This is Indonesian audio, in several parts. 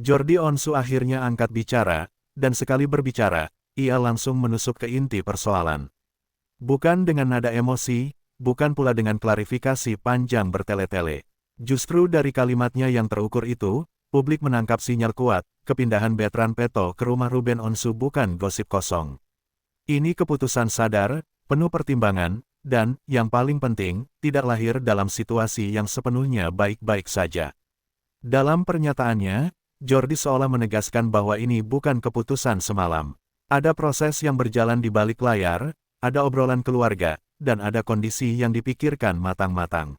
Jordi Onsu akhirnya angkat bicara, dan sekali berbicara, ia langsung menusuk ke inti persoalan. Bukan dengan nada emosi, bukan pula dengan klarifikasi panjang bertele-tele. Justru dari kalimatnya yang terukur itu, publik menangkap sinyal kuat, kepindahan Bertrand Peto ke rumah Ruben Onsu bukan gosip kosong. Ini keputusan sadar, penuh pertimbangan, dan, yang paling penting, tidak lahir dalam situasi yang sepenuhnya baik-baik saja. Dalam pernyataannya, Jordi seolah menegaskan bahwa ini bukan keputusan semalam. Ada proses yang berjalan di balik layar, ada obrolan keluarga, dan ada kondisi yang dipikirkan matang-matang.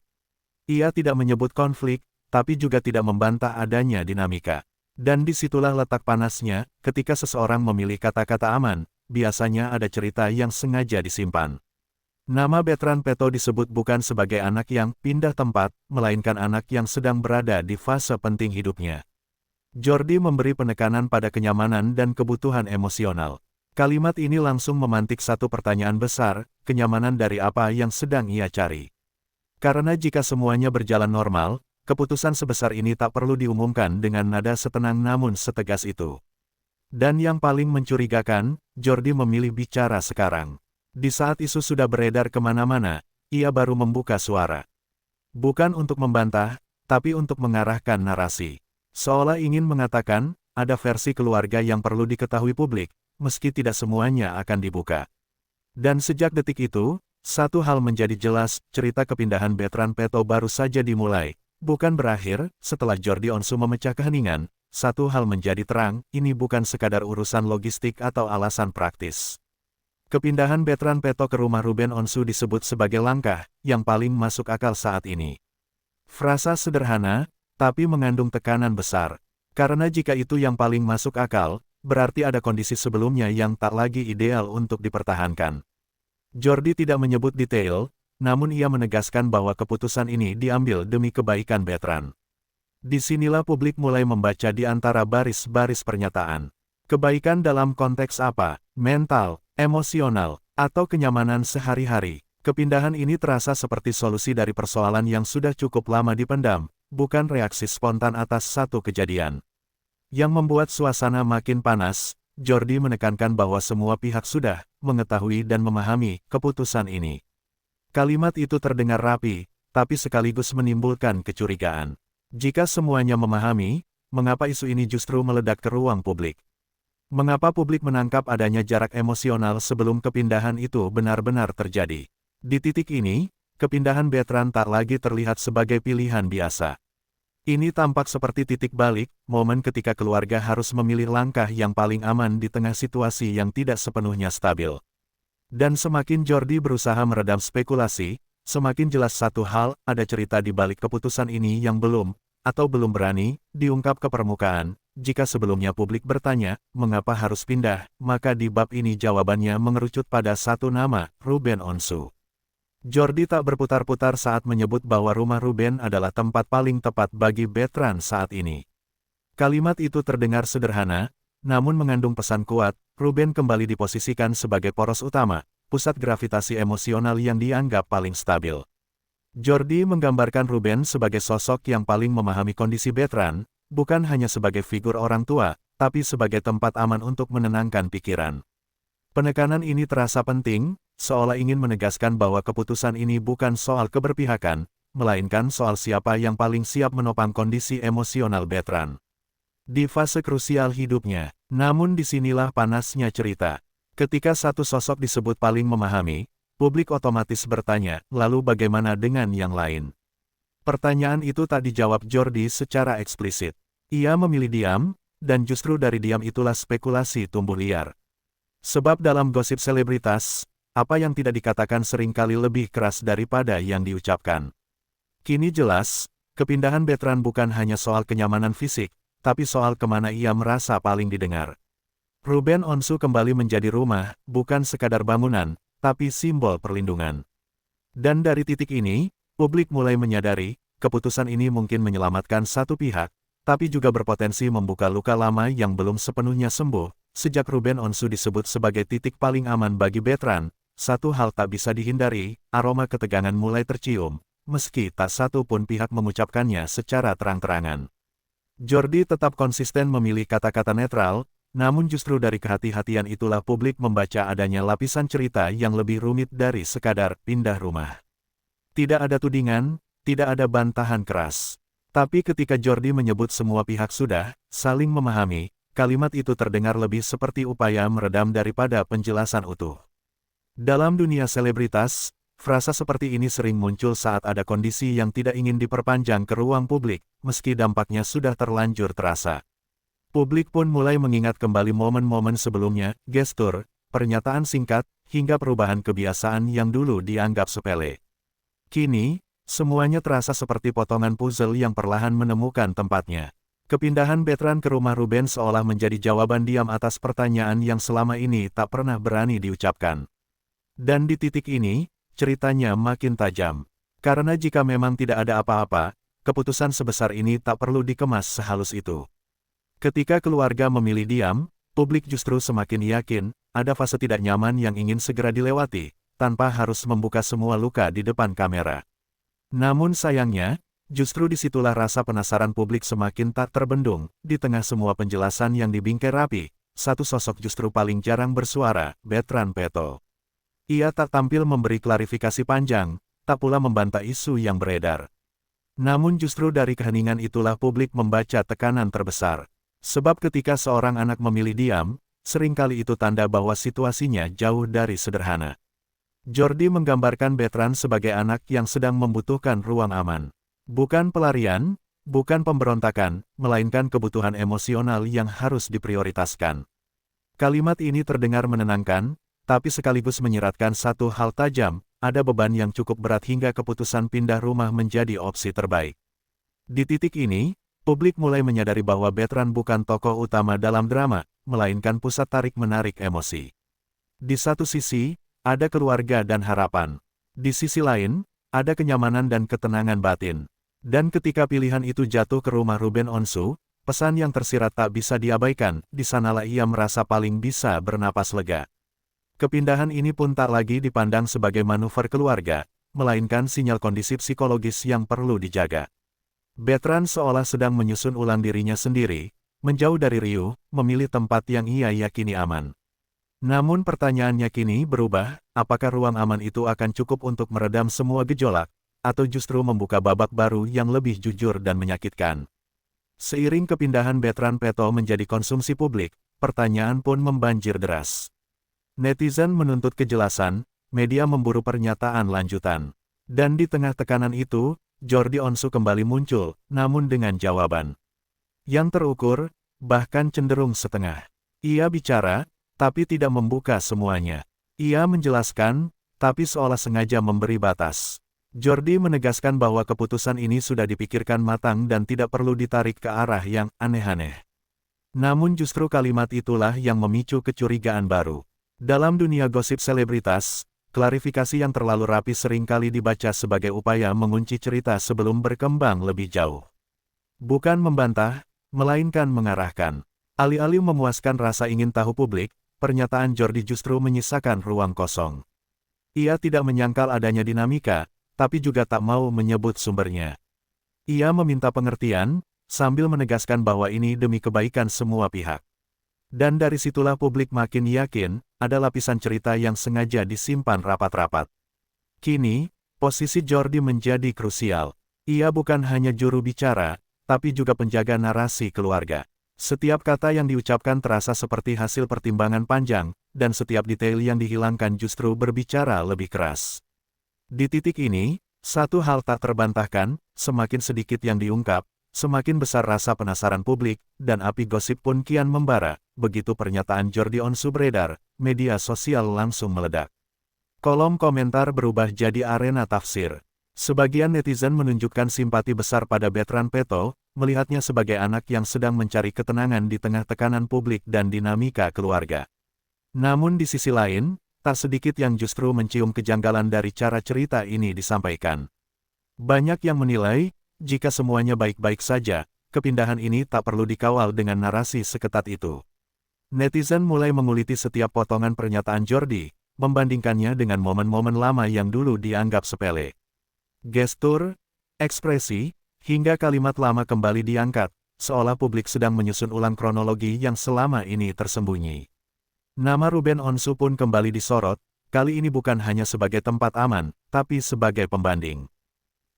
Ia tidak menyebut konflik, tapi juga tidak membantah adanya dinamika. Dan disitulah letak panasnya, ketika seseorang memilih kata-kata aman, biasanya ada cerita yang sengaja disimpan. Nama Bertrand Peto disebut bukan sebagai anak yang pindah tempat, melainkan anak yang sedang berada di fase penting hidupnya. Jordi memberi penekanan pada kenyamanan dan kebutuhan emosional. Kalimat ini langsung memantik satu pertanyaan besar, kenyamanan dari apa yang sedang ia cari. Karena jika semuanya berjalan normal, keputusan sebesar ini tak perlu diumumkan dengan nada setenang namun setegas itu. Dan yang paling mencurigakan, Jordi memilih bicara sekarang. Di saat isu sudah beredar kemana-mana, ia baru membuka suara. Bukan untuk membantah, tapi untuk mengarahkan narasi. Seolah ingin mengatakan, ada versi keluarga yang perlu diketahui publik, meski tidak semuanya akan dibuka. Dan sejak detik itu, satu hal menjadi jelas, cerita kepindahan Bertrand Peto baru saja dimulai, bukan berakhir. Setelah Jordi Onsu memecah keheningan, satu hal menjadi terang, ini bukan sekadar urusan logistik atau alasan praktis. Kepindahan Bertrand Peto ke rumah Ruben Onsu disebut sebagai langkah yang paling masuk akal saat ini. Frasa sederhana, tapi mengandung tekanan besar. Karena jika itu yang paling masuk akal, berarti ada kondisi sebelumnya yang tak lagi ideal untuk dipertahankan. Jordi tidak menyebut detail, namun ia menegaskan bahwa keputusan ini diambil demi kebaikan Bertrand. Disinilah publik mulai membaca di antara baris-baris pernyataan. Kebaikan dalam konteks apa? Mental, emosional, atau kenyamanan sehari-hari. Kepindahan ini terasa seperti solusi dari persoalan yang sudah cukup lama dipendam, bukan reaksi spontan atas satu kejadian. Yang membuat suasana makin panas, Jordi menekankan bahwa semua pihak sudah mengetahui dan memahami keputusan ini. Kalimat itu terdengar rapi, tapi sekaligus menimbulkan kecurigaan. Jika semuanya memahami, mengapa isu ini justru meledak ke ruang publik? Mengapa publik menangkap adanya jarak emosional sebelum kepindahan itu benar-benar terjadi? Di titik ini, kepindahan Bertrand tak lagi terlihat sebagai pilihan biasa. Ini tampak seperti titik balik, momen ketika keluarga harus memilih langkah yang paling aman di tengah situasi yang tidak sepenuhnya stabil. Dan semakin Jordi berusaha meredam spekulasi, semakin jelas satu hal, ada cerita di balik keputusan ini yang belum berani, diungkap ke permukaan. Jika sebelumnya publik bertanya, mengapa harus pindah, maka di bab ini jawabannya mengerucut pada satu nama, Ruben Onsu. Jordi tak berputar-putar saat menyebut bahwa rumah Ruben adalah tempat paling tepat bagi Bertrand saat ini. Kalimat itu terdengar sederhana, namun mengandung pesan kuat. Ruben kembali diposisikan sebagai poros utama, pusat gravitasi emosional yang dianggap paling stabil. Jordi menggambarkan Ruben sebagai sosok yang paling memahami kondisi Bertrand, bukan hanya sebagai figur orang tua, tapi sebagai tempat aman untuk menenangkan pikiran. Penekanan ini terasa penting, seolah ingin menegaskan bahwa keputusan ini bukan soal keberpihakan, melainkan soal siapa yang paling siap menopang kondisi emosional Bertrand. Di fase krusial hidupnya, namun disinilah panasnya cerita. Ketika satu sosok disebut paling memahami, publik otomatis bertanya, lalu bagaimana dengan yang lain? Pertanyaan itu tak dijawab Jordi secara eksplisit. Ia memilih diam, dan justru dari diam itulah spekulasi tumbuh liar. Sebab dalam gosip selebritas, apa yang tidak dikatakan seringkali lebih keras daripada yang diucapkan. Kini jelas, kepindahan Bertrand bukan hanya soal kenyamanan fisik, tapi soal kemana ia merasa paling didengar. Ruben Onsu kembali menjadi rumah, bukan sekadar bangunan, tapi simbol perlindungan. Dan dari titik ini, publik mulai menyadari, keputusan ini mungkin menyelamatkan satu pihak, tapi juga berpotensi membuka luka lama yang belum sepenuhnya sembuh. Sejak Ruben Onsu disebut sebagai titik paling aman bagi Bertrand, satu hal tak bisa dihindari, aroma ketegangan mulai tercium, meski tak satu pun pihak mengucapkannya secara terang-terangan. Jordi tetap konsisten memilih kata-kata netral, namun justru dari kehati-hatian itulah publik membaca adanya lapisan cerita yang lebih rumit dari sekadar pindah rumah. Tidak ada tudingan, tidak ada bantahan keras. Tapi ketika Jordi menyebut semua pihak sudah saling memahami, kalimat itu terdengar lebih seperti upaya meredam daripada penjelasan utuh. Dalam dunia selebritas, frasa seperti ini sering muncul saat ada kondisi yang tidak ingin diperpanjang ke ruang publik, meski dampaknya sudah terlanjur terasa. Publik pun mulai mengingat kembali momen-momen sebelumnya, gestur, pernyataan singkat, hingga perubahan kebiasaan yang dulu dianggap sepele. Kini, semuanya terasa seperti potongan puzzle yang perlahan menemukan tempatnya. Kepindahan Bertrand ke rumah Ruben seolah menjadi jawaban diam atas pertanyaan yang selama ini tak pernah berani diucapkan. Dan di titik ini, ceritanya makin tajam. Karena jika memang tidak ada apa-apa, keputusan sebesar ini tak perlu dikemas sehalus itu. Ketika keluarga memilih diam, publik justru semakin yakin, ada fase tidak nyaman yang ingin segera dilewati, tanpa harus membuka semua luka di depan kamera. Namun sayangnya, justru disitulah rasa penasaran publik semakin tak terbendung. Di tengah semua penjelasan yang dibingkai rapi, satu sosok justru paling jarang bersuara, Bertrand Peto. Ia tak tampil memberi klarifikasi panjang, tak pula membantah isu yang beredar. Namun justru dari keheningan itulah publik membaca tekanan terbesar. Sebab ketika seorang anak memilih diam, seringkali itu tanda bahwa situasinya jauh dari sederhana. Jordi menggambarkan Bertrand sebagai anak yang sedang membutuhkan ruang aman. Bukan pelarian, bukan pemberontakan, melainkan kebutuhan emosional yang harus diprioritaskan. Kalimat ini terdengar menenangkan, tapi sekaligus menyiratkan satu hal tajam, ada beban yang cukup berat hingga keputusan pindah rumah menjadi opsi terbaik. Di titik ini, publik mulai menyadari bahwa Bertrand bukan tokoh utama dalam drama, melainkan pusat tarik-menarik emosi. Di satu sisi, ada keluarga dan harapan. Di sisi lain, ada kenyamanan dan ketenangan batin. Dan ketika pilihan itu jatuh ke rumah Ruben Onsu, pesan yang tersirat tak bisa diabaikan, di sanalah ia merasa paling bisa bernapas lega. Kepindahan ini pun tak lagi dipandang sebagai manuver keluarga, melainkan sinyal kondisi psikologis yang perlu dijaga. Bertrand seolah sedang menyusun ulang dirinya sendiri, menjauh dari riuh, memilih tempat yang ia yakini aman. Namun pertanyaannya kini berubah, apakah ruang aman itu akan cukup untuk meredam semua gejolak, atau justru membuka babak baru yang lebih jujur dan menyakitkan. Seiring kepindahan Bertrand Peto menjadi konsumsi publik, pertanyaan pun membanjir deras. Netizen menuntut kejelasan, media memburu pernyataan lanjutan. Dan di tengah tekanan itu, Jordi Onsu kembali muncul, namun dengan jawaban yang terukur, bahkan cenderung setengah. Ia bicara, tapi tidak membuka semuanya. Ia menjelaskan, tapi seolah sengaja memberi batas. Jordi menegaskan bahwa keputusan ini sudah dipikirkan matang dan tidak perlu ditarik ke arah yang aneh-aneh. Namun justru kalimat itulah yang memicu kecurigaan baru. Dalam dunia gosip selebritas, klarifikasi yang terlalu rapi seringkali dibaca sebagai upaya mengunci cerita sebelum berkembang lebih jauh. Bukan membantah, melainkan mengarahkan. Alih-alih memuaskan rasa ingin tahu publik, pernyataan Jordi justru menyisakan ruang kosong. Ia tidak menyangkal adanya dinamika, tapi juga tak mau menyebut sumbernya. Ia meminta pengertian, sambil menegaskan bahwa ini demi kebaikan semua pihak. Dan dari situlah publik makin yakin, ada lapisan cerita yang sengaja disimpan rapat-rapat. Kini, posisi Jordi menjadi krusial. Ia bukan hanya juru bicara, tapi juga penjaga narasi keluarga. Setiap kata yang diucapkan terasa seperti hasil pertimbangan panjang, dan setiap detail yang dihilangkan justru berbicara lebih keras. Di titik ini, satu hal tak terbantahkan, semakin sedikit yang diungkap, semakin besar rasa penasaran publik, dan api gosip pun kian membara. Begitu pernyataan Jordi Onsu beredar, media sosial langsung meledak. Kolom komentar berubah jadi arena tafsir. Sebagian netizen menunjukkan simpati besar pada Bertrand Peto, melihatnya sebagai anak yang sedang mencari ketenangan di tengah tekanan publik dan dinamika keluarga. Namun di sisi lain, tak sedikit yang justru mencium kejanggalan dari cara cerita ini disampaikan. Banyak yang menilai, jika semuanya baik-baik saja, kepindahan ini tak perlu dikawal dengan narasi seketat itu. Netizen mulai menguliti setiap potongan pernyataan Jordi, membandingkannya dengan momen-momen lama yang dulu dianggap sepele. Gestur, ekspresi, hingga kalimat lama kembali diangkat, seolah publik sedang menyusun ulang kronologi yang selama ini tersembunyi. Nama Ruben Onsu pun kembali disorot, kali ini bukan hanya sebagai tempat aman, tapi sebagai pembanding.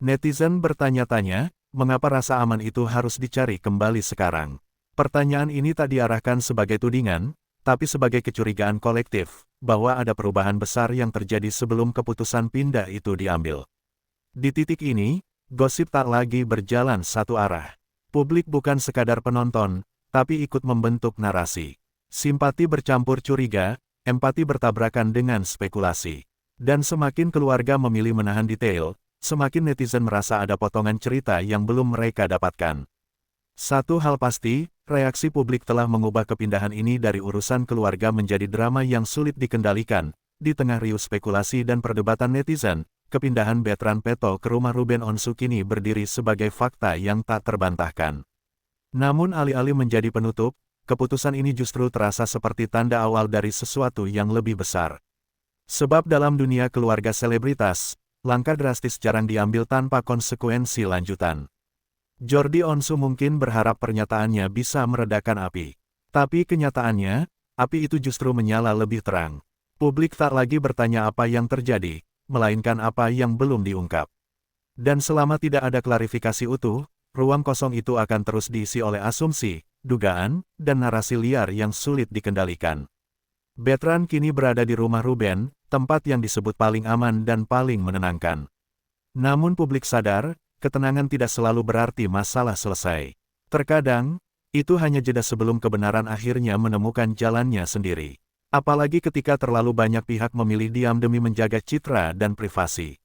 Netizen bertanya-tanya, mengapa rasa aman itu harus dicari kembali sekarang? Pertanyaan ini tak diarahkan sebagai tudingan, tapi sebagai kecurigaan kolektif, bahwa ada perubahan besar yang terjadi sebelum keputusan pindah itu diambil. Di titik ini, gosip tak lagi berjalan satu arah. Publik bukan sekadar penonton, tapi ikut membentuk narasi. Simpati bercampur curiga, empati bertabrakan dengan spekulasi. Dan semakin keluarga memilih menahan detail, semakin netizen merasa ada potongan cerita yang belum mereka dapatkan. Satu hal pasti, reaksi publik telah mengubah kepindahan ini dari urusan keluarga menjadi drama yang sulit dikendalikan. Di tengah riuh spekulasi dan perdebatan netizen, kepindahan Bertrand Peto ke rumah Ruben Onsu kini berdiri sebagai fakta yang tak terbantahkan. Namun alih-alih menjadi penutup, keputusan ini justru terasa seperti tanda awal dari sesuatu yang lebih besar. Sebab dalam dunia keluarga selebritas, langkah drastis jarang diambil tanpa konsekuensi lanjutan. Jordi Onsu mungkin berharap pernyataannya bisa meredakan api. Tapi kenyataannya, api itu justru menyala lebih terang. Publik tak lagi bertanya apa yang terjadi, melainkan apa yang belum diungkap. Dan selama tidak ada klarifikasi utuh, ruang kosong itu akan terus diisi oleh asumsi, dugaan, dan narasi liar yang sulit dikendalikan. Bertrand kini berada di rumah Ruben, tempat yang disebut paling aman dan paling menenangkan. Namun publik sadar, ketenangan tidak selalu berarti masalah selesai. Terkadang, itu hanya jeda sebelum kebenaran akhirnya menemukan jalannya sendiri. Apalagi ketika terlalu banyak pihak memilih diam demi menjaga citra dan privasi.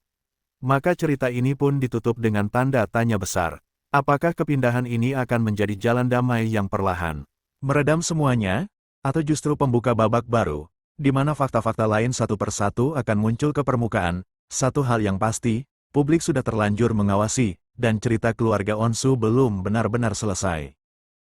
Maka cerita ini pun ditutup dengan tanda tanya besar. Apakah kepindahan ini akan menjadi jalan damai yang perlahan meredam semuanya, atau justru pembuka babak baru, di mana fakta-fakta lain satu persatu akan muncul ke permukaan? Satu hal yang pasti, publik sudah terlanjur mengawasi, dan cerita keluarga Onsu belum benar-benar selesai.